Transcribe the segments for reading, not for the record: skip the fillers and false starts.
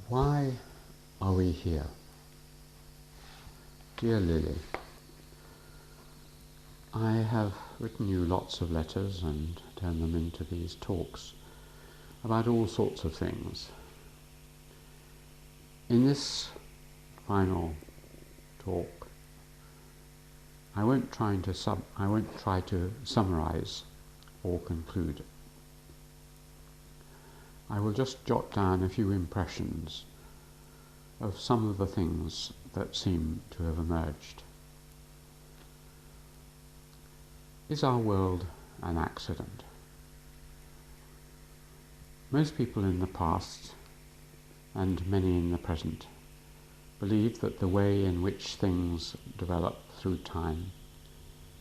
Why are we here? Dear Lily, I have written you lots of letters and turned them into these talks about all sorts of things. In this final talk, I won't try to summarize or conclude. I will just jot down a few impressions of some of the things that seem to have emerged. Is our world an accident? Most people in the past, and many in the present, believe that the way in which things develop through time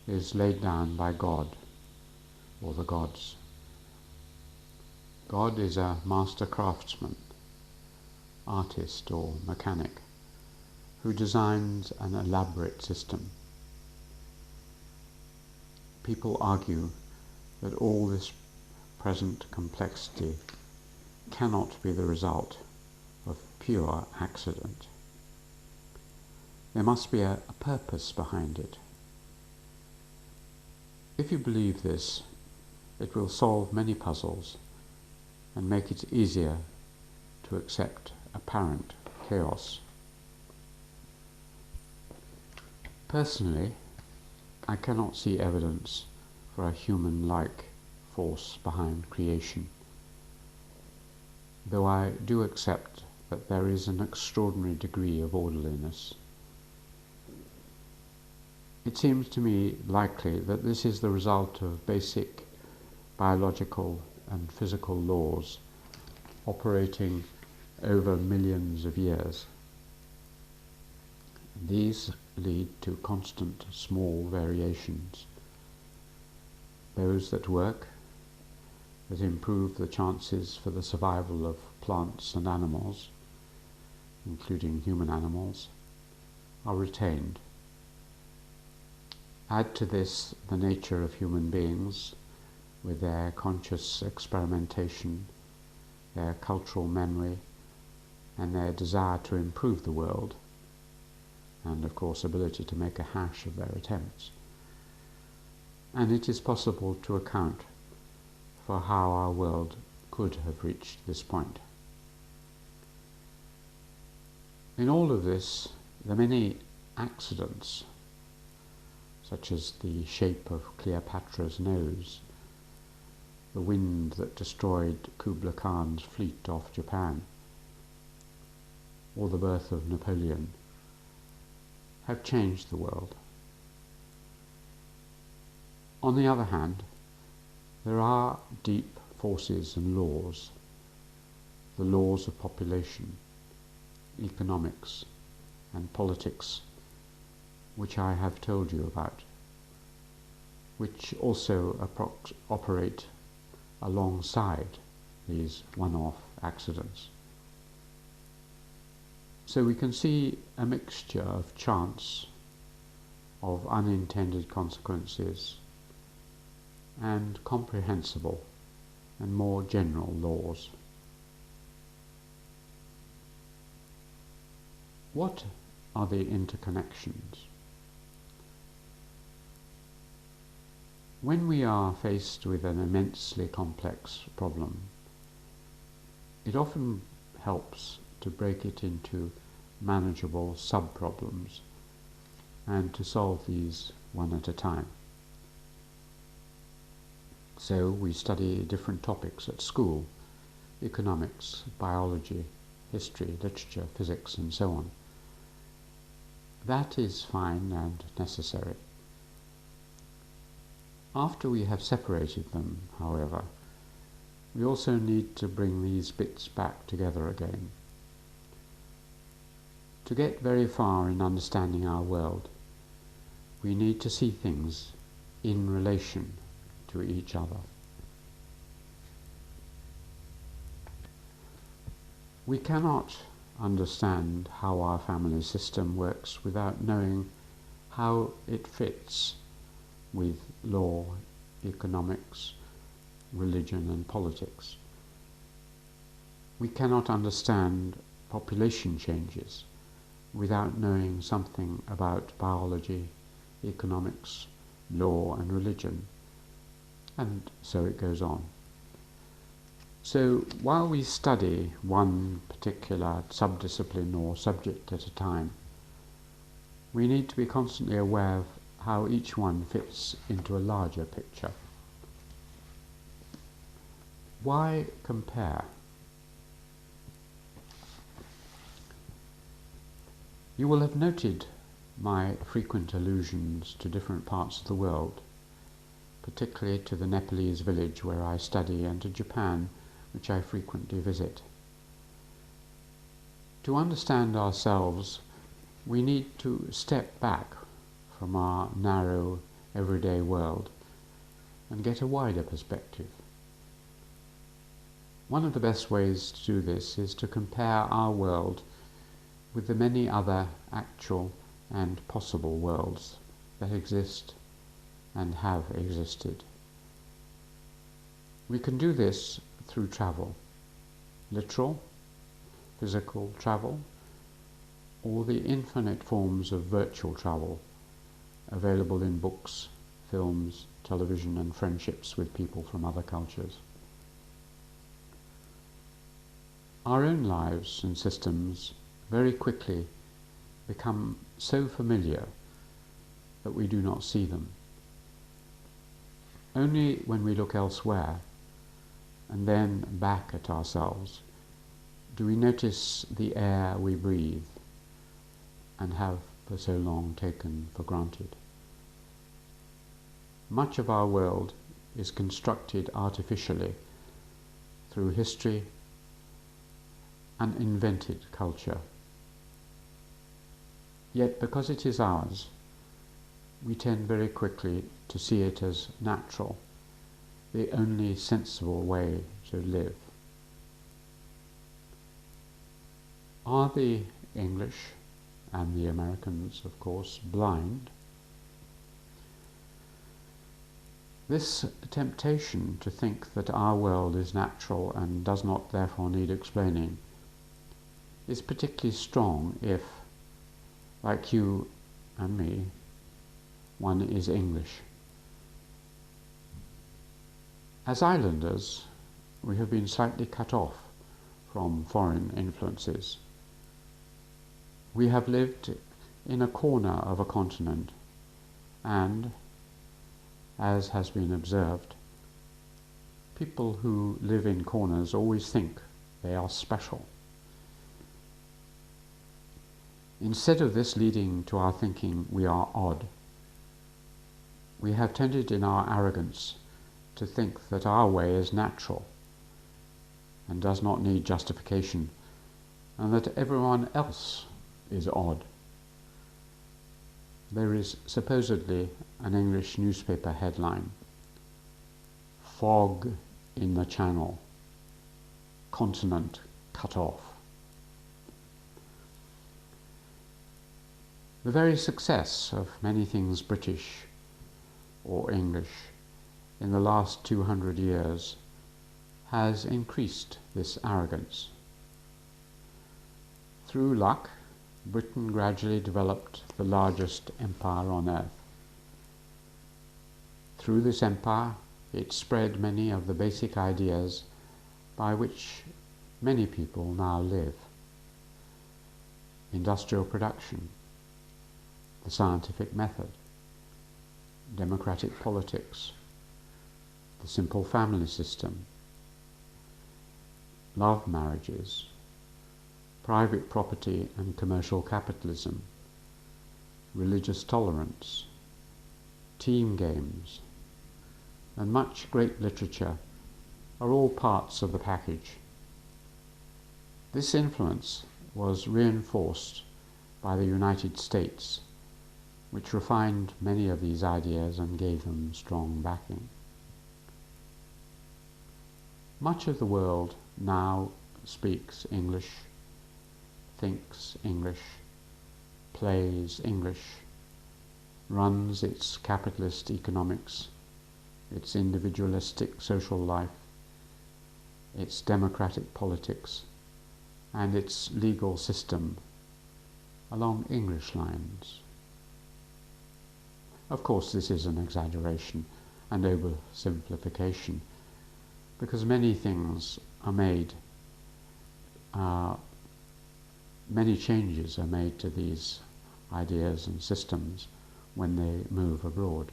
is laid down by God or the gods. God is a master craftsman, artist or mechanic, who designs an elaborate system. People argue that all this present complexity cannot be the result of pure accident. There must be a purpose behind it. If you believe this, it will solve many puzzles and make it easier to accept apparent chaos. Personally, I cannot see evidence for a human-like force behind creation, though I do accept that there is an extraordinary degree of orderliness. It seems to me likely that this is the result of basic biological and physical laws operating over millions of years. These lead to constant small variations, those that work, that improve the chances for the survival of plants and animals, including human animals, are retained. Add to this the nature of human beings, with their conscious experimentation, their cultural memory, and their desire to improve the world, and of course ability to make a hash of their attempts. And it is possible to account for how our world could have reached this point. In all of this, the many accidents, such as the shape of Cleopatra's nose, the wind that destroyed Kublai Khan's fleet off Japan, or the birth of Napoleon, have changed the world. On the other hand, there are deep forces and laws, the laws of population, economics, and politics, which I have told you about, which also operate alongside these one-off accidents. So we can see a mixture of chance, of unintended consequences, and comprehensible and more general laws. What are the interconnections? When we are faced with an immensely complex problem, it often helps to break it into manageable sub-problems and to solve these one at a time. So we study different topics at school: economics, biology, history, literature, physics, and so on. That is fine and necessary. After we have separated them, however, we also need to bring these bits back together again. To get very far in understanding our world, we need to see things in relation to each other. We cannot understand how our family system works without knowing how it fits with law, economics, religion and politics. We cannot understand population changes without knowing something about biology, economics, law and religion, and so it goes on. So while we study one particular subdiscipline or subject at a time, we need to be constantly aware of how each one fits into a larger picture. Why compare? You will have noted my frequent allusions to different parts of the world, particularly to the Nepalese village where I study and to Japan, which I frequently visit. To understand ourselves, we need to step back from our narrow, everyday world and get a wider perspective. One of the best ways to do this is to compare our world with the many other actual and possible worlds that exist and have existed. We can do this through travel, literal, physical travel, or the infinite forms of virtual travel available in books, films, television, and friendships with people from other cultures. Our own lives and systems very quickly become so familiar that we do not see them. Only when we look elsewhere and then back at ourselves do we notice the air we breathe and have for so long taken for granted. Much of our world is constructed artificially through history and invented culture. Yet because it is ours, we tend very quickly to see it as natural, the only sensible way to live. Are the English, and the Americans, of course, blind? This temptation to think that our world is natural and does not therefore need explaining is particularly strong if, like you and me, one is English. As islanders, we have been slightly cut off from foreign influences. We have lived in a corner of a continent and, as has been observed, people who live in corners always think they are special. Instead of this leading to our thinking we are odd, we have tended in our arrogance to think that our way is natural and does not need justification, and that everyone else is odd. There is supposedly an English newspaper headline: "Fog in the Channel, continent cut off." The very success of many things British or English in the last 200 years has increased this arrogance. Through luck, Britain gradually developed the largest empire on earth. Through this empire, it spread many of the basic ideas by which many people now live: industrial production, the scientific method, democratic politics, the simple family system, love marriages, private property and commercial capitalism, religious tolerance, team games, and much great literature are all parts of the package. This influence was reinforced by the United States, which refined many of these ideas and gave them strong backing. Much of the world now speaks English, thinks English, plays English, runs its capitalist economics, its individualistic social life, its democratic politics, and its legal system along English lines. Of course, this is an exaggeration and oversimplification, because many things are made, many changes are made to these ideas and systems when they move abroad.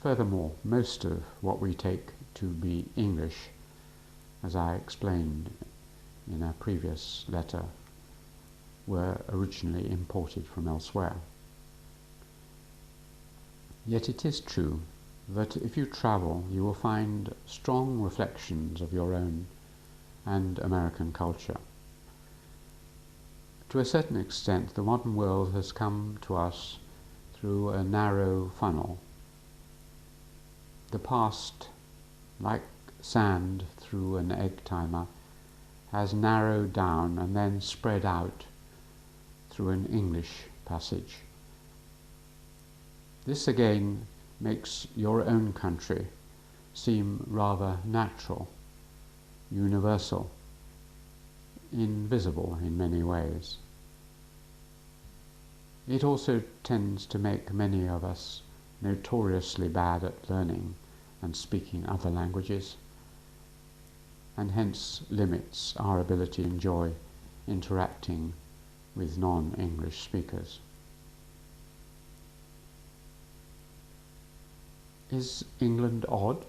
Furthermore, most of what we take to be English, as I explained in a previous letter, were originally imported from elsewhere. Yet it is true that if you travel, you will find strong reflections of your own and American culture. To a certain extent, the modern world has come to us through a narrow funnel. The past, like sand through an egg timer, has narrowed down and then spread out through an English passage. This again makes your own country seem rather natural, universal, invisible in many ways. It also tends to make many of us notoriously bad at learning and speaking other languages, and hence limits our ability to enjoy interacting with non-English speakers. Is England odd?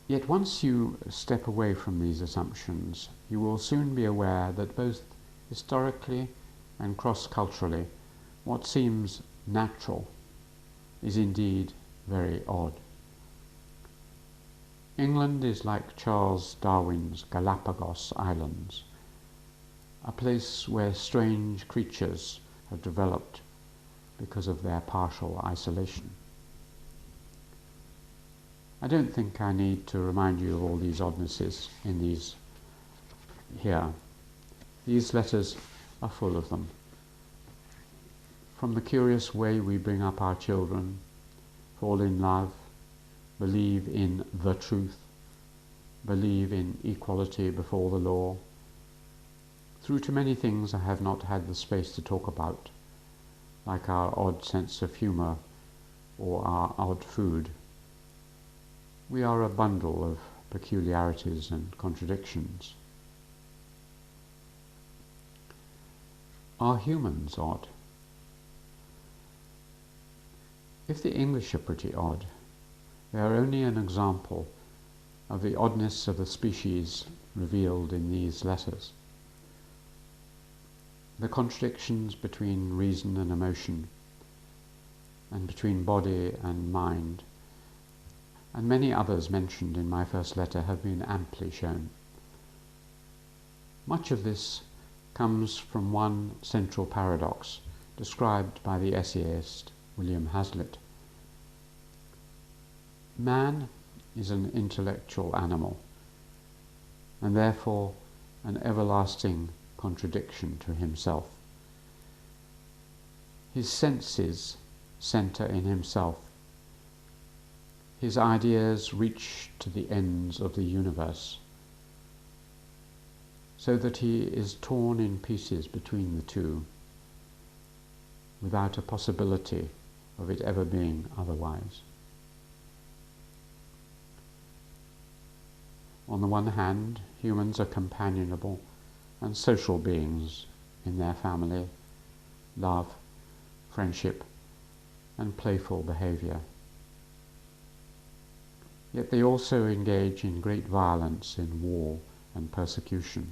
Yet once you step away from these assumptions, you will soon be aware that both historically and cross-culturally, what seems natural is indeed very odd. England is like Charles Darwin's Galapagos Islands, a place where strange creatures have developed because of their partial isolation. I don't think I need to remind you of all these oddnesses in these here. These letters are full of them. From the curious way we bring up our children, fall in love, believe in the truth, believe in equality before the law, through to many things I have not had the space to talk about, like our odd sense of humour or our odd food. We are a bundle of peculiarities and contradictions. Are humans odd? If the English are pretty odd, they are only an example of the oddness of the species revealed in these letters. The contradictions between reason and emotion, and between body and mind, and many others mentioned in my first letter have been amply shown. Much of this comes from one central paradox described by the essayist William Hazlitt. Man is an intellectual animal, and therefore an everlasting contradiction to himself. His senses centre in himself. His ideas reach to the ends of the universe, so that he is torn in pieces between the two, without a possibility of it ever being otherwise. On the one hand, humans are companionable and social beings in their family, love, friendship, and playful behaviour. Yet they also engage in great violence in war and persecution.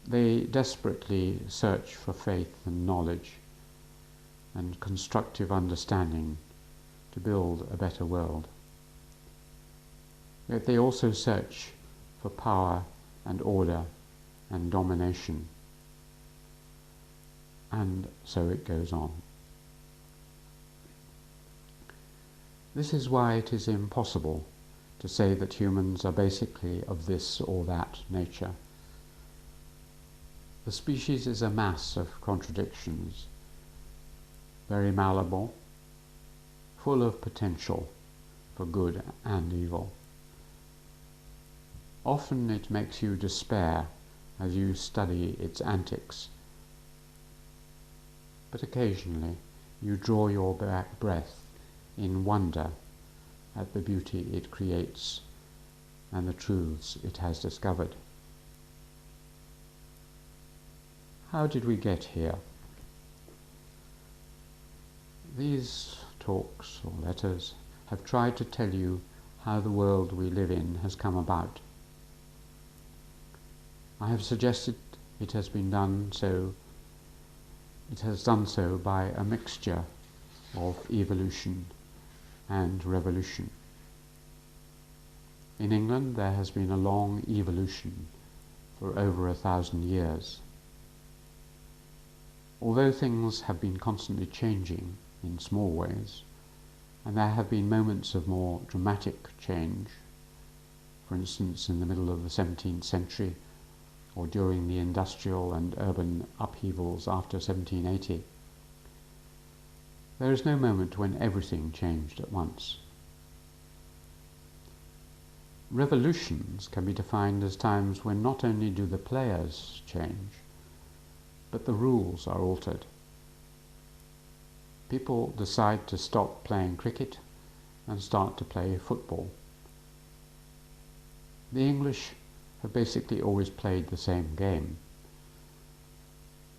They desperately search for faith and knowledge and constructive understanding to build a better world. Yet they also search for power and order and domination. And so it goes on. This is why it is impossible to say that humans are basically of this or that nature. The species is a mass of contradictions, very malleable, full of potential for good and evil, Often it makes you despair as you study its antics, but occasionally you draw your breath in wonder at the beauty it creates and the truths it has discovered. How did we get here? These talks or letters have tried to tell you how the world we live in has come about. I have suggested it has done so by a mixture of evolution and revolution. In England there has been a long evolution for over 1,000 years. Although things have been constantly changing in small ways, and there have been moments of more dramatic change, for instance in the middle of the 17th century or during the industrial and urban upheavals after 1780, there is no moment when everything changed at once. Revolutions can be defined as times when not only do the players change, but the rules are altered. People decide to stop playing cricket and start to play football. The English have basically always played the same game.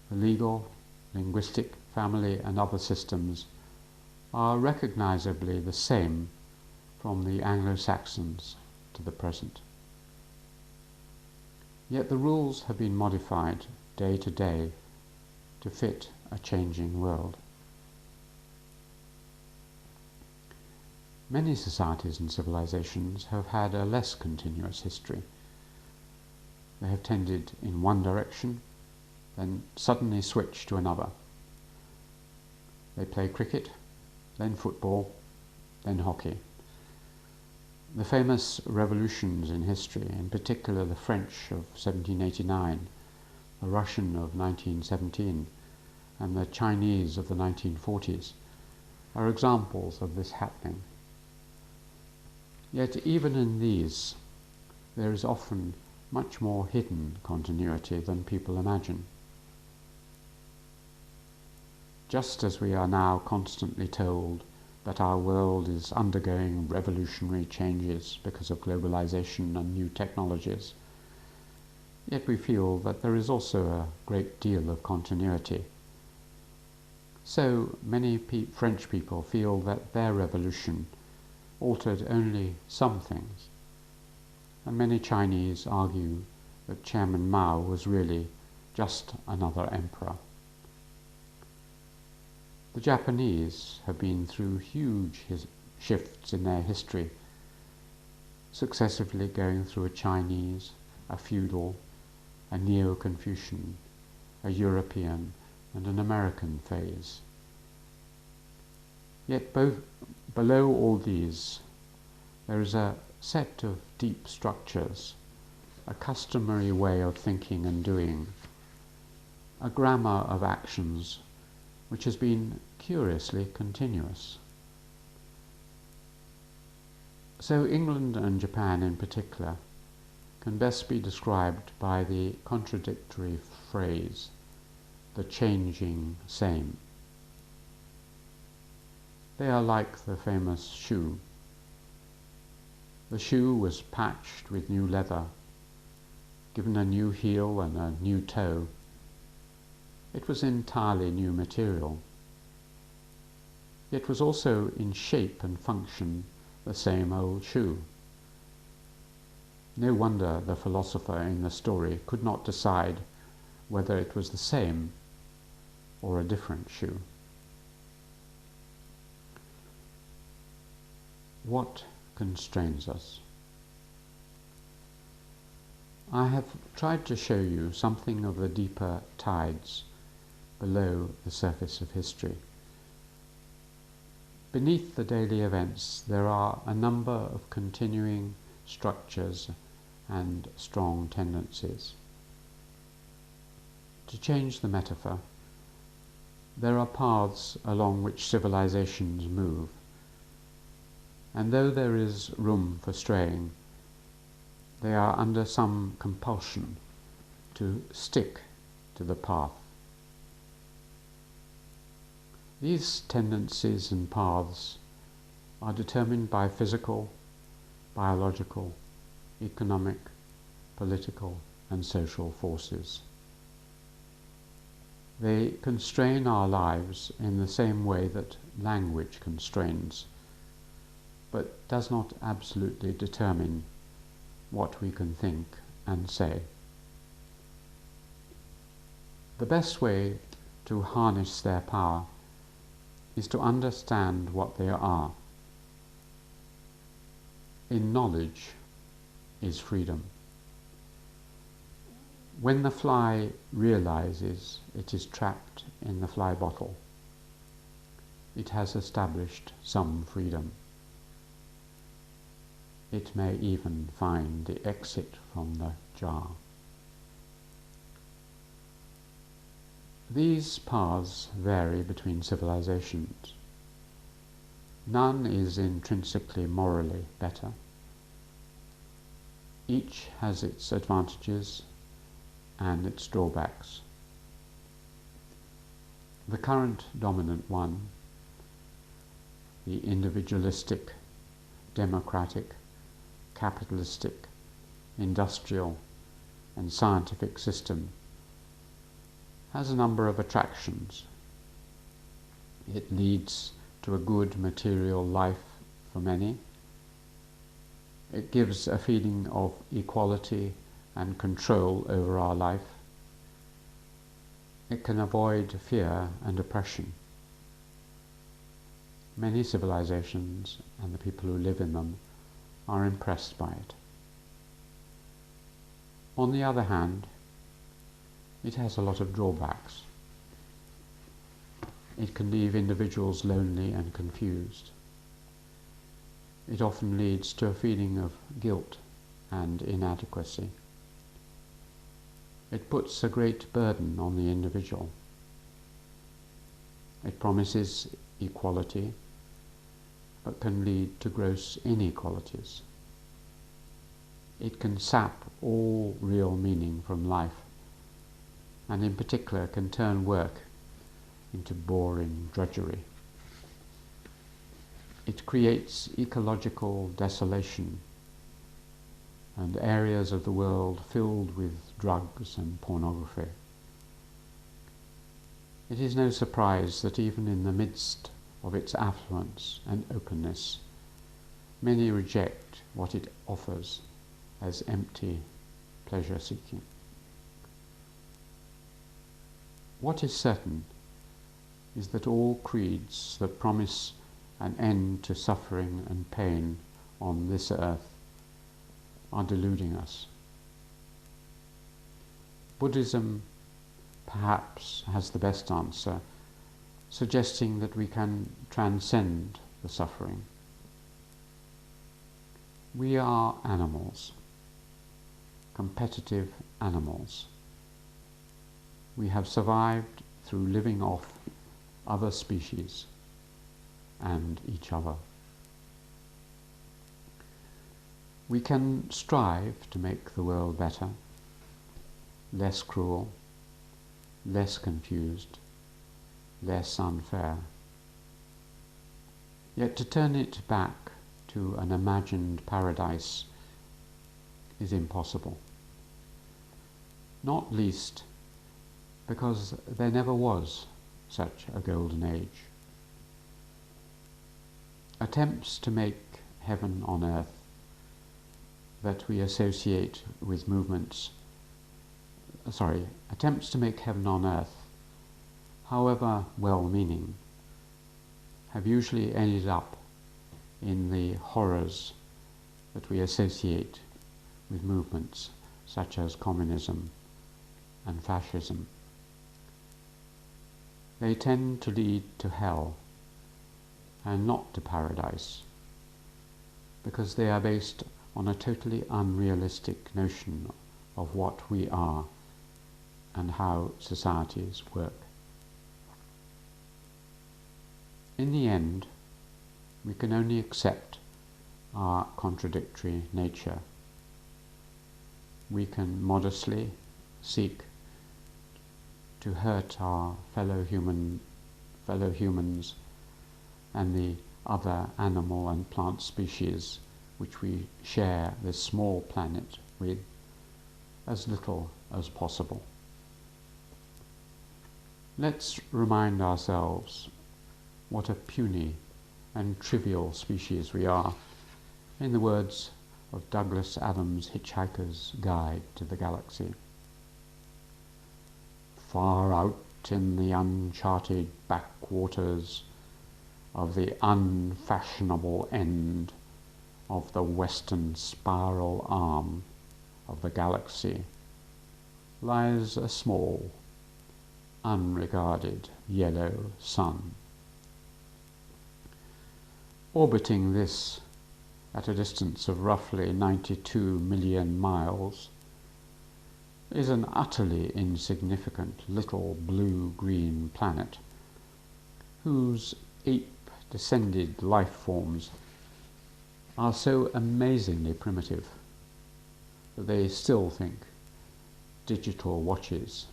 The legal, linguistic, family and other systems are recognisably the same from the Anglo-Saxons to the present. Yet the rules have been modified day to day to fit a changing world. Many societies and civilizations have had a less continuous history. They have tended in one direction, then suddenly switch to another. They play cricket, then football, then hockey. The famous revolutions in history, in particular the French of 1789, the Russian of 1917, and the Chinese of the 1940s, are examples of this happening. Yet even in these, there is often much more hidden continuity than people imagine. Just as we are now constantly told that our world is undergoing revolutionary changes because of globalization and new technologies, yet we feel that there is also a great deal of continuity. So many French people feel that their revolution altered only some things, and many Chinese argue that Chairman Mao was really just another emperor. The Japanese have been through huge shifts in their history, successively going through a Chinese, a feudal, a Neo-Confucian, a European and an American phase. Yet below all these there is a set of deep structures, a customary way of thinking and doing, a grammar of actions which has been curiously continuous. So England and Japan in particular can best be described by the contradictory phrase, the changing same. They are like the famous shoe. The shoe was patched with new leather, given a new heel and a new toe. It was entirely new material. It was also in shape and function the same old shoe. No wonder the philosopher in the story could not decide whether it was the same or a different shoe. What constrains us? I have tried to show you something of the deeper tides below the surface of history. Beneath the daily events there are a number of continuing structures and strong tendencies. To change the metaphor, there are paths along which civilizations move, and though there is room for straying, they are under some compulsion to stick to the path. These tendencies and paths are determined by physical, biological, economic, political, and social forces. They constrain our lives in the same way that language constrains, but does not absolutely determine what we can think and say. The best way to harness their power is to understand what they are. In knowledge is freedom. When the fly realizes it is trapped in the fly bottle, it has established some freedom. It may even find the exit from the jar. These paths vary between civilizations. None is intrinsically morally better. Each has its advantages and its drawbacks. The current dominant one, the individualistic, democratic, capitalistic, industrial, and scientific system, has a number of attractions. It leads to a good material life for many. It gives a feeling of equality and control over our life. It can avoid fear and oppression. Many civilizations and the people who live in them are impressed by it. On the other hand, it has a lot of drawbacks. It can leave individuals lonely and confused. It often leads to a feeling of guilt and inadequacy. It puts a great burden on the individual. It promises equality, but can lead to gross inequalities. It can sap all real meaning from life, and in particular can turn work into boring drudgery. It creates ecological desolation and areas of the world filled with drugs and pornography. It is no surprise that even in the midst of its affluence and openness, many reject what it offers as empty pleasure-seeking. What is certain is that all creeds that promise an end to suffering and pain on this earth are deluding us. Buddhism perhaps has the best answer, suggesting that we can transcend the suffering. We are animals, competitive animals. We have survived through living off other species and each other. We can strive to make the world better, less cruel, less confused, less unfair. Yet to turn it back to an imagined paradise is impossible. Not least because there never was such a golden age. Attempts to make heaven on earth that we associate with attempts to make heaven on earth, however well-meaning, have usually ended up in the horrors that we associate with movements such as communism and fascism. They tend to lead to hell and not to paradise, because they are based on a totally unrealistic notion of what we are and how societies work. In the end, we can only accept our contradictory nature we can modestly seek to hurt our fellow humans and the other animal and plant species which we share this small planet with as little as possible. Let's remind ourselves what a puny and trivial species we are, in the words of Douglas Adams' Hitchhiker's Guide to the Galaxy. Far out in the uncharted backwaters of the unfashionable end of the western spiral arm of the galaxy lies a small, unregarded yellow sun. Orbiting this at a distance of roughly 92 million miles is an utterly insignificant little blue-green planet whose ape-descended life forms are so amazingly primitive that they still think digital watches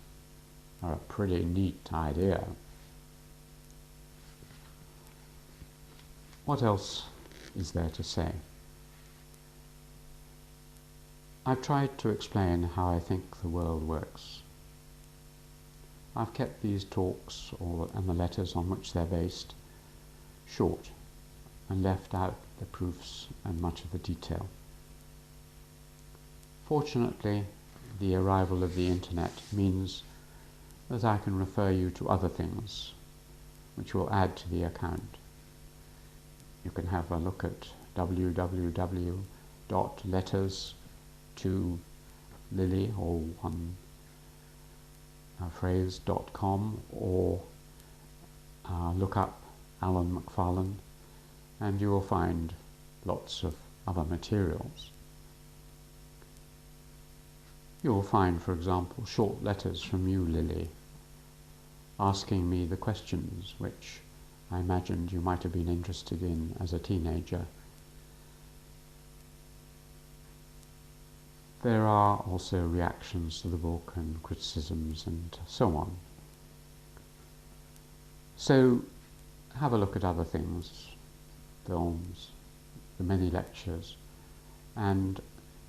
are a pretty neat idea. What else is there to say? I've tried to explain how I think the world works. I've kept these talks and the letters on which they're based short and left out the proofs and much of the detail. Fortunately, the arrival of the internet means that I can refer you to other things which will add to the account. You can have a look at www.letters-to-Lily, or one phrase.com, or look up Alan McFarlane, and you will find lots of other materials. You will find, for example, short letters from you, Lily, asking me the questions which I imagined you might have been interested in as a teenager. There are also reactions to the book and criticisms and so on. So have a look at other things, films, the many lectures, and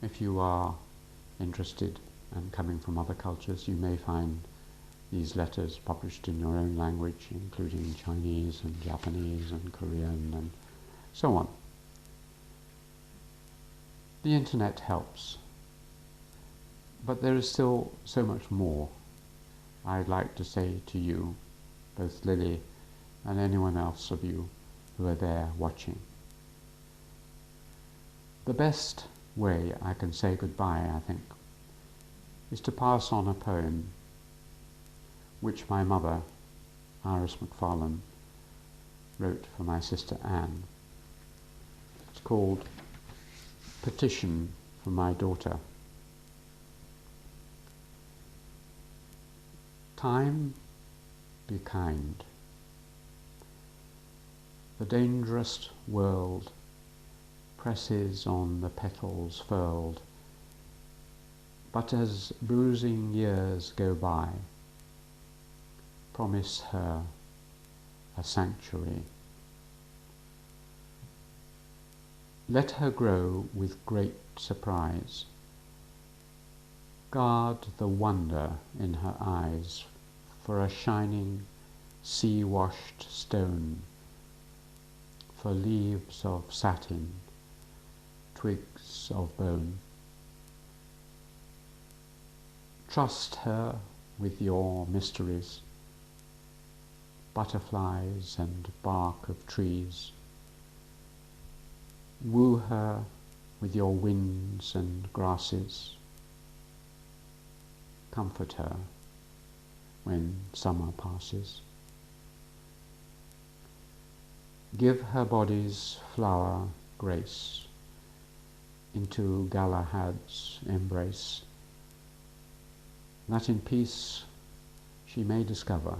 if you are interested and coming from other cultures, you may find these letters published in your own language, including Chinese and Japanese and Korean and so on. The internet helps, but there is still so much more I'd like to say to you, both Lily and anyone else of you who are there watching. The best way I can say goodbye, I think, is to pass on a poem which my mother, Iris McFarlane, wrote for my sister Anne. It's called Petition for My Daughter. Time, be kind. The dangerous world presses on the petals furled, but as bruising years go by, promise her a sanctuary. Let her grow with great surprise. Guard the wonder in her eyes for a shining, sea-washed stone, for leaves of satin, twigs of bone. Trust her with your mysteries, butterflies and bark of trees. Woo her with your winds and grasses. Comfort her when summer passes. Give her body's flower grace into Galahad's embrace, that in peace she may discover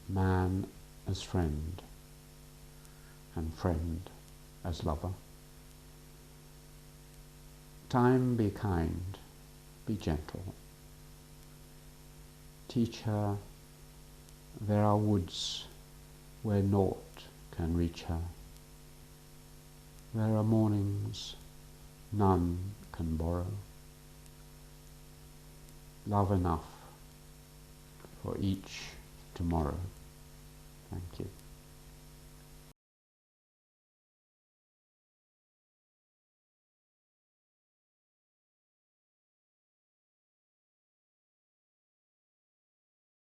man as friend and friend as lover. time be kind, be gentle. Teach her there are woods where naught can reach her. There are mornings none can borrow. Love enough for each tomorrow. Thank you.